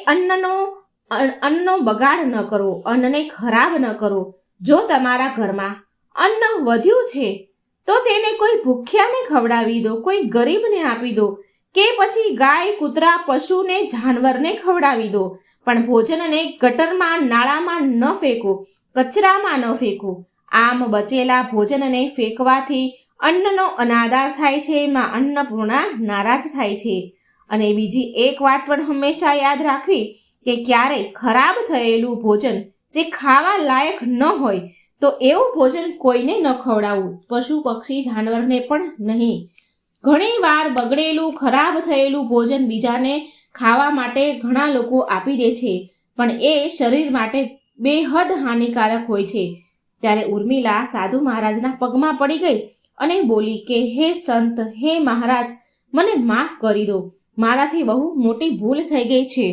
અન્નનો બગાડ ન કરો, અન્નને ખરાબ ન કરો. જો તમારા ઘરમાં અન્ન વધ્યું છે તો તેને કોઈ ભૂખ્યાને ખવડાવી દો, કોઈ ગરીબને આપી દો, કે પછી ગાય, કૂતરા, પશુને, જાનવરને ખવડાવી દો. પણ ભોજનને ગટરમાં, નાળામાં ન ફેંકો, કચરામાં ન ફેંકો. આમ બચેલા ભોજનને ફેંકવાથી અન્નનો અનાદર થાય છે. માં અન્નપૂર્ણા નારાજ થાય છે. અને બીજી એક વાત પણ હંમેશા યાદ રાખવી કે ક્યારેય ખરાબ થયેલું ભોજન જે ખાવા લાયક ન હોય તો એવું ભોજન કોઈને ન ખવડાવવું, પશુ, પક્ષી, જાનવરને પણ નહીં. ઘણી વાર બગડેલું, ખરાબ થયેલું ભોજન બીજાને ખાવા માટે ઘણા લોકો આપી દે છે, પણ એ શરીર માટે બેહદ હાનિકારક હોય છે. ત્યારે ઉર્મિલા સાધુ મહારાજના પગમાં પડી ગઈ અને બોલી કે હે સંત, હે મહારાજ, મને માફ કરી દો. મારાથી બહુ મોટી ભૂલ થઈ ગઈ છે.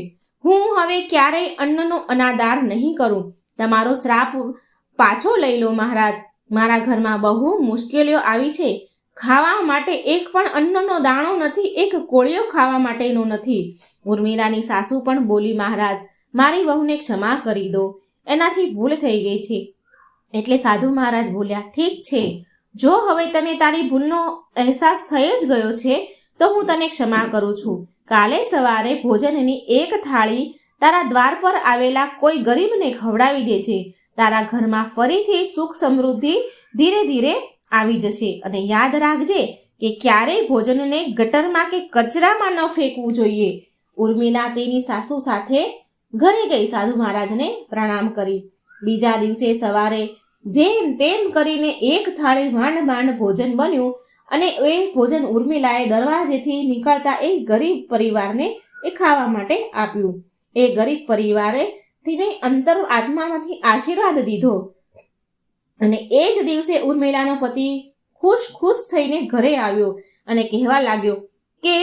હું હવે ક્યારેય અન્નનો અનાદર નહીં કરું. તમારો શ્રાપ પાછો લઈ લો મહારાજ. મારા ઘરમાં બહુ મુશ્કેલીઓ આવી છે. ખાવા માટે એક પણ અન્નનો દાણો નથી, એક કોળિયો ખાવા માટેનો નથી. ઉર્મિલાની સાસુ પણ બોલી, મહારાજ, મારી વહુને ક્ષમા કરી દો, એનાથી ભૂલ થઈ ગઈ છે. એટલે સાધુ મહારાજ બોલ્યા, ઠીક છે, જો હવે તને તારી ભૂલનો અહેસાસ થઈ જ ગયો છે તો હું તને ક્ષમા કરું છું. કાલે સવારે ભોજનની એક થાળી તારા દ્વાર પર આવેલા કોઈ ગરીબને ખવડાવી દેજે. તારા ઘરમાં ફરીથી સુખ સમૃદ્ધિ ધીરે ધીરે આવી જશે. અને યાદ રાખજે કે ક્યારેય ભોજનને ગટરમાં કે કચરામાં ન ફેંકવું જોઈએ. ઉર્મિલા તેની સાસુ સાથે ઘરે ગઈ, સાધુ મહારાજને પ્રણામ કરી. બીજા દિવસે સવારે જેમ તેમ કરીને એક થાળી માંડ ભોજન બન્યું અને એ ભોજન ઉર્મિલાએ દરવાજેથી નીકળતા એ ગરીબ પરિવારને એ ખાવા માટે આપ્યું. એ ગરીબ પરિવારે તેને અંતર આત્મામાંથી આશીર્વાદ દીધો. અને એ જ દિવસે ઉર્મિલાનો પતિ ખુશ થઈને ઘરે આવ્યો અને કહેવા લાગ્યો કે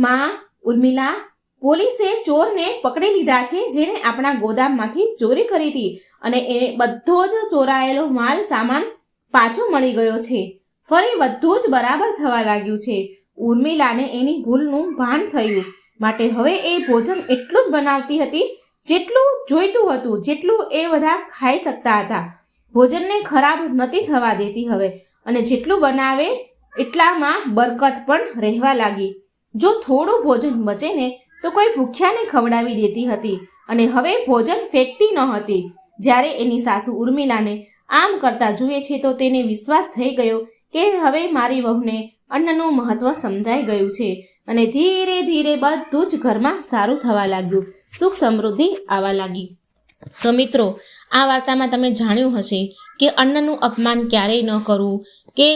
માં ઉર્મિલા, પોલીસે ચોરને પકડી લીધા છે, જેણે આપણા ગોદામમાંથી ચોરી કરી હતી અને એ બધો જ ચોરાયેલો માલ સામાન પાછો મળી ગયો છે. ફરી બધું જ બરાબર થવા લાગ્યું છે. ઉર્મિલાને એની ભૂલનું ભાન થયું, માટે હવે એ ભોજન એટલું જ બનાવતી હતી જેટલું જોઈતું હતું, જેટલું એ બધા ખાઈ શકતા હતા. ભોજનને ખરાબ નથી થવા દેતી હવે, અને જેટલું બનાવે એટલામાં બરકત પણ રહેવા લાગી. જો થોડું ભોજન બચે ને તો કોઈ ભૂખ્યાને ખવડાવી દેતી હતી અને હવે ભોજન ફેંકતી ન હતી. જ્યારે એની સાસુ ઉર્મિલાને આમ કરતા જુએ છે તો તેને વિશ્વાસ થઈ ગયો કે હવે મારી વહુને અન્નનું મહત્વ સમજાઈ ગયું છે અને ધીરે ધીરે બધું જ ઘરમાં સારું થવા લાગ્યું, સુખ સમૃદ્ધિ આવવા લાગી. તો મિત્રો, આ વાર્તામાં તમે જાણ્યું હશે કે અન્નનું અપમાન ક્યારેય ન કરવું, કે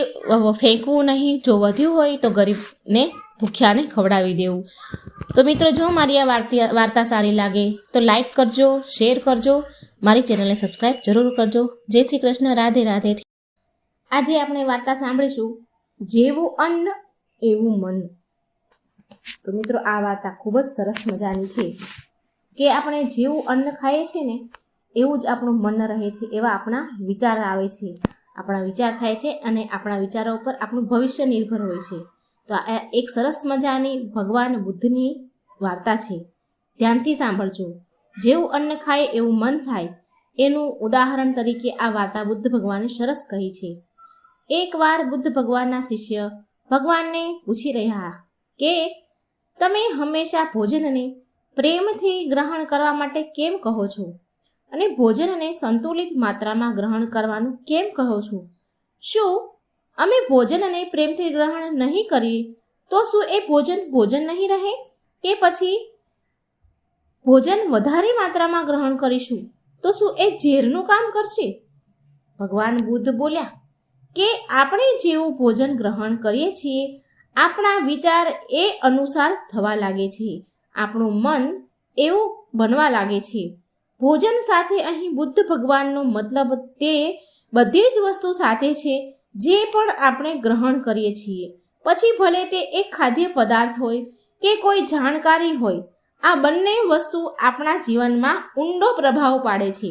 ફેંકવું નહીં, જો વધ્યું હોય તો ગરીબને, ભૂખ્યાને ખવડાવી દેવું. તો મિત્રો, જો મારી આ વાર્તા સારી લાગે તો લાઈક કરજો, શેર કરજો, મારી ચેનલને સબસ્ક્રાઈબ જરૂર કરજો. જય શ્રી કૃષ્ણ, રાધે રાધે. આજે આપણે વાર્તા સાંભળીશું જેવું અન્ન એવું મન. તો મિત્રો, આ વાર્તા ખૂબ જ સરસ મજાની છે કે આપણે જેવું અન્ન ખાઈએ છીએ ને એવું જ આપણું મન રહે છે, એવા આપણા વિચાર આવે છે, આપણા વિચાર થાય છે અને આપણા વિચારો ઉપર આપણું ભવિષ્ય નિર્ભર હોય છે. તો આ એક સરસ મજાની ભગવાન બુદ્ધની વાર્તા છે, ધ્યાનથી સાંભળજો. જેવું અન્ન ખાય એવું મન થાય, એનું ઉદાહરણ તરીકે આ વાર્તા બુદ્ધ ભગવાને સરસ કહી છે. એકવાર બુદ્ધ ભગવાનના શિષ્ય ભગવાનને પૂછી રહ્યા કે તમે હંમેશા ભોજનને પ્રેમથી ગ્રહણ કરવા માટે કેમ કહો છો અને ભોજનને સંતુલિત માત્રામાં ગ્રહણ કરવાનું કેમ કહો છો? શું અમે ભોજનને પ્રેમથી ગ્રહણ નહીં કરીએ તો શું એ ભોજન નહીં રહે, કે પછી ભોજન વધારે માત્રામાં ગ્રહણ કરીશું તો શું એ ઝેરનું કામ કરશે? ભગવાન બુદ્ધ બોલ્યા કે આપણે જેવું ભોજન ગ્રહણ કરીએ છીએ આપણા વિચાર એ અનુસાર થવા લાગે છે, આપણું મન એવું બનવા લાગે છે. ભોજન સાથે અહીં બુદ્ધ ભગવાનનો મતલબ તે બધી જ વસ્તુ સાથે છે જે પણ આપણે ગ્રહણ કરીએ છીએ, પછી ભલે તે એક ખાદ્ય પદાર્થ હોય કે કોઈ જાણકારી હોય, આ બંને વસ્તુ આપણા જીવનમાં ઊંડો પ્રભાવ પાડે છે.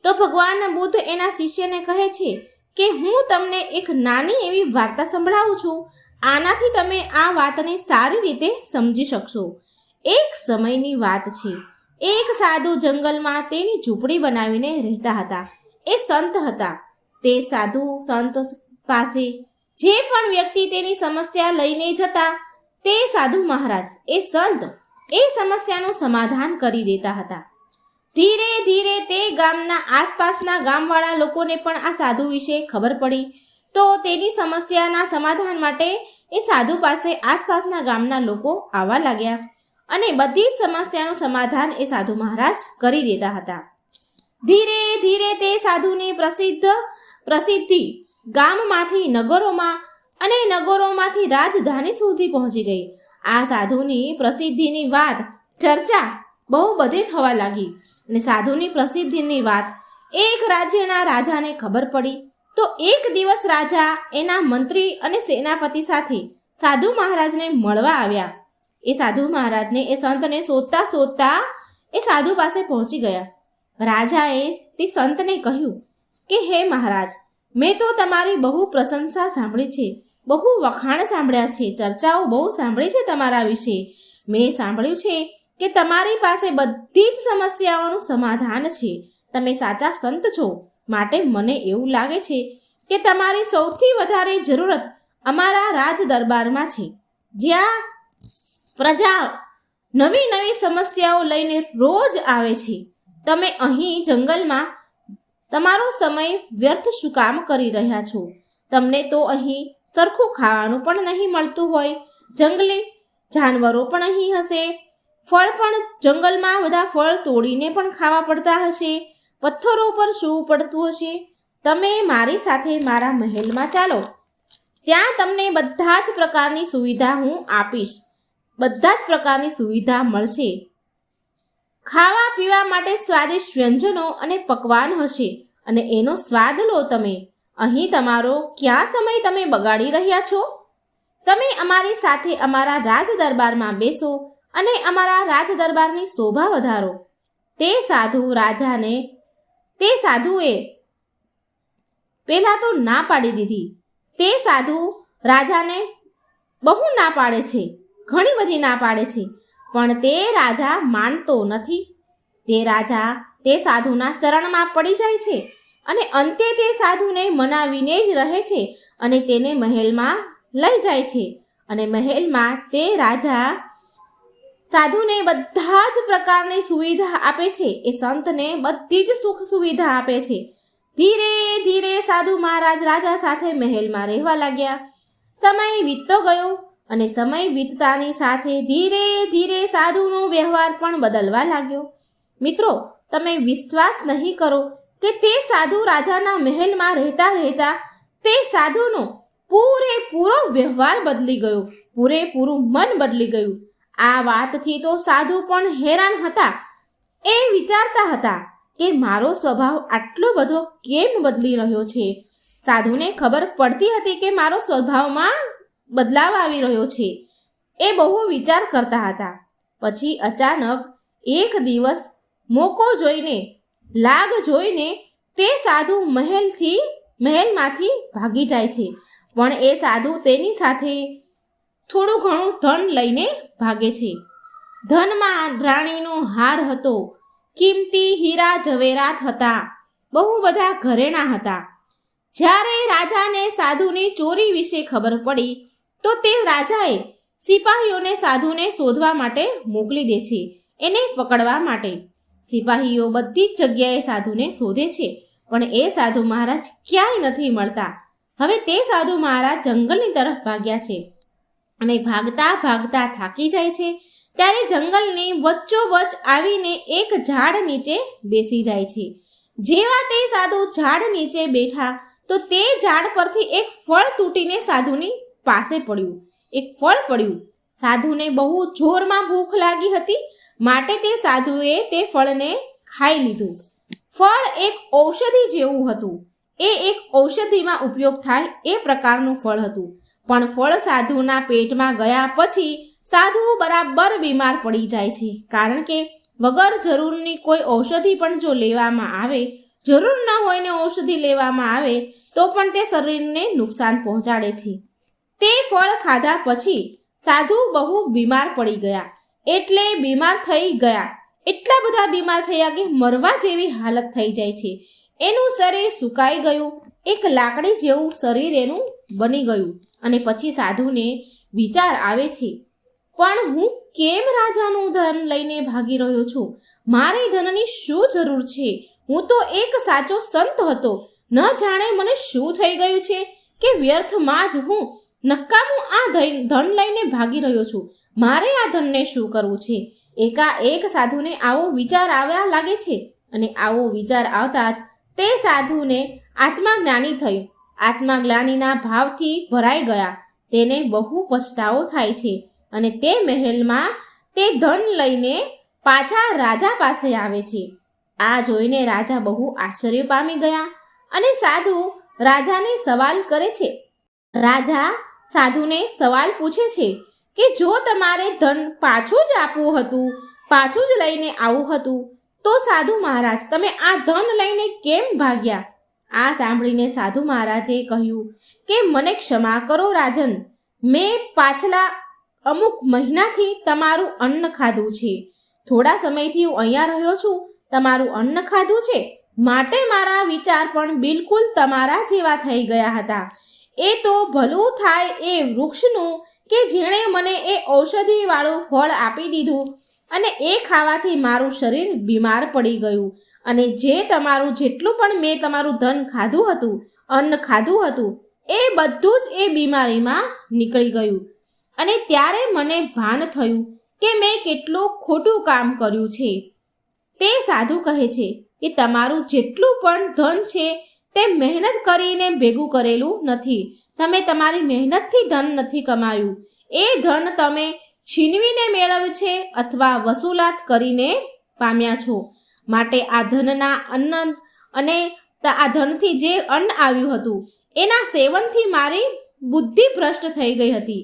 તો ભગવાન બુદ્ધ એના શિષ્યને કહે છે કે હું તમને એક નાની એવી વાર્તા સંભળાવું છું, આનાથી તમે આ વાતને સારી રીતે સમજી શકશો. એક સમયની વાત છે. એક સાધુ જંગલમાં તેની ઝૂંપડી બનાવીને રહેતા હતા. એ સંત હતા. તે સાધુ સંત પાસે જે પણ વ્યક્તિ તેની સમસ્યા લઈને જતા તે સાધુ મહારાજ એ સંત એ સમસ્યાનું સમાધાન કરી દેતા હતા. ધીરે ધીરે તે ગામના આસપાસના ગામવાળા લોકોને પણ આ સાધુ વિશે ખબર પડી, તો તેની સમસ્યાના સમાધાન માટે એ સાધુ પાસે આસપાસના ગામના લોકો આવવા લાગ્યા અને બધી જ સમસ્યાનું સમાધાન એ સાધુ મહારાજ કરી દેતા હતા. ધીરે ધીરે તે સાધુની પ્રસિદ્ધિ ગામમાંથી નગરોમાં અને નગરોમાંથી રાજધાની સુધી પહોંચી ગઈ. આ સાધુની પ્રસિદ્ધિની વાત ચર્ચા બહુ બધે થવા લાગી અને સાધુની પ્રસિદ્ધિની વાત એક રાજ્યના રાજાને ખબર પડી. તો એક દિવસ રાજા એના મંત્રી અને સેનાપતિ સાથે સાધુ મહારાજને મળવા આવ્યા. એ સાધુ મહારાજને એ સંતને શોધતા શોધતા એ સાધુ પાસે પહોંચી ગયા. રાજાએ તે સંતને કહ્યું કે હે મહારાજ, મેં તો તમારી બહુ પ્રશંસા સાંભળી છે, બહુ વખાણ સાંભળ્યા છે, ચર્ચાઓ બહુ સાંભળી છે તમારા વિશે. મેં સાંભળ્યું છે કે તમારી પાસે બધી જ સમસ્યાઓનું સમાધાન છે. તમે સાચા સંત છો, માટે મને એવું લાગે છે કે તમારી સૌથી વધારે જરૂરત અમારા રાજ દરબારમાં છે, જ્યાં પ્રજા નવી નવી સમસ્યાઓ લઈને રોજ આવે છે. તમે અહીં જંગલમાં તમારો સમય વ્યર્થ શું કામ કરી રહ્યા છો? તમને તો અહીં સરખું ખાવાનું પણ નહીં મળતું હોય, જંગલી જાનવરો પણ અહીં હશે, ફળ પણ જંગલમાં બધા ફળ તોડીને પણ ખાવા પડતા હશે, પથ્થરો પર સૂવું પડતું હશે. તમે મારી સાથે મારા મહેલમાં ચાલો, ત્યાં તમને બધા જ પ્રકારની સુવિધા હું આપીશ, બધા જ પ્રકારની સુવિધા મળશે. ખાવા પીવા માટે સ્વાદિષ્ટ વ્યંજનો અને પકવાન હશે અને એનો સ્વાદ લો તમે. અહીં તમારો ક્યાં સમય તમે બગાડી રહ્યા છો? તમે અમારી સાથે અમારા રાજ દરબારમાં બેસો અને અમારા રાજ દરબારની શોભા વધારો. તે સાધુએ પહેલા તો ના પાડી દીધી. તે સાધુ રાજાને બહુ ના પાડે છે, ઘણી બધી ના પાડે છે, પણ તે રાજા માનતો નથી. તે રાજા તે સાધુના ચરણમાં પડી જાય છે અને અંતે તે સાધુને મનાવીને જ રહે છે અને તેને મહેલમાં લઈ જાય છે. અને મહેલમાં તે રાજા સાધુને બધા જ પ્રકારની સુવિધા આપે છે. એ સંતને બધી જ સુખ સુવિધા આપે છે. ધીરે ધીરે સાધુ મહારાજ રાજા સાથે મહેલમાં રહેવા લાગ્યા. સમય વીતતો ગયો અને સમય વીતતાની સાથે ધીરે ધીરે સાધુનો વ્યવહાર પણ બદલવા લાગ્યો. મિત્રો, તમે વિશ્વાસ નહીં કરો કે તે સાધુ રાજાના મહેલમાં રહેતા રહેતા તે સાધુનો પૂરેપૂરો વ્યવહાર બદલી ગયો, પૂરેપૂરું મન બદલી ગયું. આ વાતથી તો સાધુ પણ હેરાન હતા. એ વિચારતા હતા કે મારો સ્વભાવ આટલો બધો કેમ બદલી રહ્યો છે. સાધુને ખબર પડતી હતી કે મારો સ્વભાવમાં બદલાવ આવી રહ્યો છે. એ બહુ વિચાર કરતા હતા. પછી અચાનક એક દિવસ મોકો જોઈને, લાગ જોઈને તે સાધુ મહેલમાંથી ભાગી જાય છે. પણ એ સાધુ તેની સાથે થોડું ઘણું ધન લઈને ભાગે છે. ધનમાં રાણીનો હાર હતો, કિંમતી હીરા ઝવેરાત હતા, બહુ બધા ઘરેણાં હતા. જ્યારે રાજાને સાધુની ચોરી વિશે ખબર પડી તો તે રાજાએ સિપાહીઓને સાધુને શોધવા માટે મોકલી દે છે, એને પકડવા માટે. સિપાહીઓ બધી જ જગ્યાએ સાધુને શોધે છે, પણ એ સાધુ મહારાજ ક્યાંય નથી મળતા. હવે તે સાધુ મહારાજ જંગલની તરફ ભાગ્યા છે. અને ભાગતા ભાગતા થાકી જાય છે ત્યારે જંગલની વચ્ચોવચ આવીને એક ઝાડ નીચે બેસી જાય છે. જેવા તે સાધુ ઝાડ નીચે બેઠા તો તે ઝાડ પરથી એક ફળ તૂટીને સાધુની પાસે પડ્યું. એક ફળ પડ્યું. સાધુને બહુ જોરમાં ભૂખ લાગી હતી, માટે તે સાધુએ તે ફળને ખાઈ લીધું. ફળ એક ઔષધિ જેવું હતું. એ એક ઔષધિમાં ઉપયોગ થાય એ પ્રકારનું ફળ હતું. પણ ફળ સાધુના પેટમાં ગયા પછી સાધુ બરાબર બીમાર પડી જાય છે, કારણ કે વગર જરૂરની કોઈ ઔષધિ પણ જો લેવામાં આવે, જરૂર ન હોય ને ઔષધિ લેવામાં આવે તો પણ તે શરીરને નુકસાન પહોંચાડે છે. તે ફળ ખાધા પછી સાધુ બહુ બીમાર પડી ગયા. એટલે બીમાર થઈ ગયા, એટલા બધા બીમાર થયા કે મરવા જેવી હાલત થઈ જાય છે. એનું શરીર સુકાઈ ગયું, એક લાકડી જેવું શરીર એનું બની ગયું. અને પછી સાધુને વિચાર આવે છે, પણ હું કેમ રાજાનું ધન લઈને ભાગી રહ્યો છું? મારે ધનની શું જરૂર છે? હું તો એક સાચો સંત હતો. ન જાણે મને શું થઈ ગયું છે કે વ્યર્થમાં જ હું નકામું આ ધન લઈને ભાગી રહ્યો છું. મારે આ ધનને શું કરવું છે? એકાએક સાધુને આવો વિચાર આવ્યા લાગે છે. અને આવો વિચાર આવતા જ તે સાધુને આત્મજ્ઞાની થયું. આત્મજ્ઞાનીના ભાવથી ભરાઈ ગયા. તેને બહુ પછતાવો થાય છે અને તે મહેલમાં તે ધન લઈને પાછા રાજા પાસે આવે છે. આ જોઈને રાજા બહુ આશ્ચર્ય પામી ગયા અને સાધુ રાજાને સવાલ કરે છે. રાજા સાધુને સવાલ પૂછે છે કે જો તમારે ધન પાછું જ આપવું હતું, પાછું જ લઈને આવવું હતું, તો સાધુ મહારાજ તમે આ ધન લઈને કેમ ભાગ્યા? આ સાંભળીને સાધુ મહારાજે કહ્યું કે મને ક્ષમા કરો રાજન, મેં પાછલા અમુક મહિનાથી તમારું અન્ન ખાધું છે. થોડા સમયથી હું અહીંયા રહ્યો છું, તમારું અન્ન ખાધું છે, માટે મારા વિચાર પણ બિલકુલ તમારા જેવા થઈ ગયા હતા. એ તો ભલું થાય એ વૃક્ષનું કે જેણે મને એ ઔષધિવાળું ફળ આપી દીધું અને એ ખાવાથી મારું શરીર બીમાર પડી ગયું. અને જે તમારું જેટલું પણ મેં તમારું ધન ખાધું હતું, અન્ન ખાધું હતું, એ બધું જ એ બીમારીમાં નીકળી ગયું. અને ત્યારે મને ભાન થયું કે મેં કેટલું ખોટું કામ કર્યું છે. તે સાધુ કહે છે કે તમારું જેટલું પણ ધન છે તે મહેનત કરીને ભેગું કરેલું નથી. તમે તમારી મહેનતથી ધન નથી કમાયું. એ ધન તમે છીનવીને મેળવ્યું છે અથવા વસૂલાત કરીને પામ્યા છો. માટે આ ધનના અન્ન અને આ ધનથી જે અન્ન આવ્યું હતું એના સેવનથી મારી બુદ્ધિ ભ્રષ્ટ થઈ ગઈ હતી.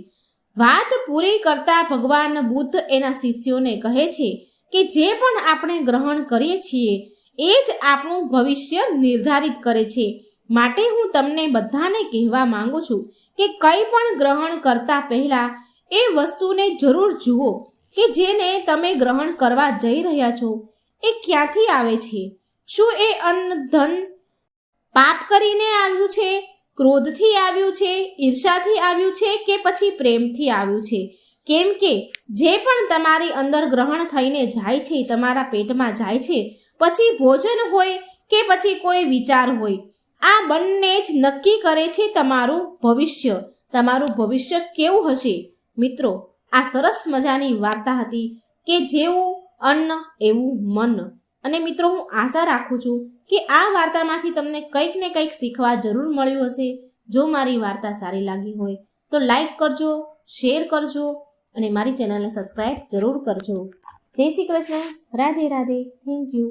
વાત પૂરી કરતા ભગવાન બુદ્ધ એના શિષ્યોને કહે છે કે જે પણ આપણે ગ્રહણ કરીએ છીએ એ જ આપણું ભવિષ્ય નિર્ધારિત કરે છે. માટે હું તમને બધાને કહેવા માંગુ છું કે કંઈ પણ ગ્રહણ કરતા પહેલા એ વસ્તુને જરૂર જુઓ કે જેને તમે ગ્રહણ કરવા જઈ રહ્યા છો એ ક્યાંથી આવે છે. શું એ અન્ન ધન પાપ કરીને આવ્યું છે, ક્રોધથી આવ્યું છે, ઈર્ષાથી આવ્યું છે કે પછી પ્રેમથી આવ્યું છે? કેમ કે જે પણ તમારી અંદર ગ્રહણ થઈને જાય છે, તમારા પેટમાં જાય છે, પછી ભોજન હોય કે પછી કોઈ વિચાર હોય, આ બંને જ નક્કી કરે છે તમારું ભવિષ્ય. તમારું ભવિષ્ય કેવું હશે? મિત્રો, આ સરસ મજાની વાર્તા હતી કે જેવું અન્ન એવું મન. અને મિત્રો, હું આશા રાખું છું કે આ વાર્તામાંથી તમને કંઈક ને કંઈક શીખવા જરૂર મળ્યું હશે. જો મારી વાર્તા સારી લાગી હોય તો લાઈક કરજો, શેર કરજો અને મારી ચેનલને સબસ્ક્રાઈબ જરૂર કરજો. જય શ્રી કૃષ્ણ. રાધે રાધે. Thank you.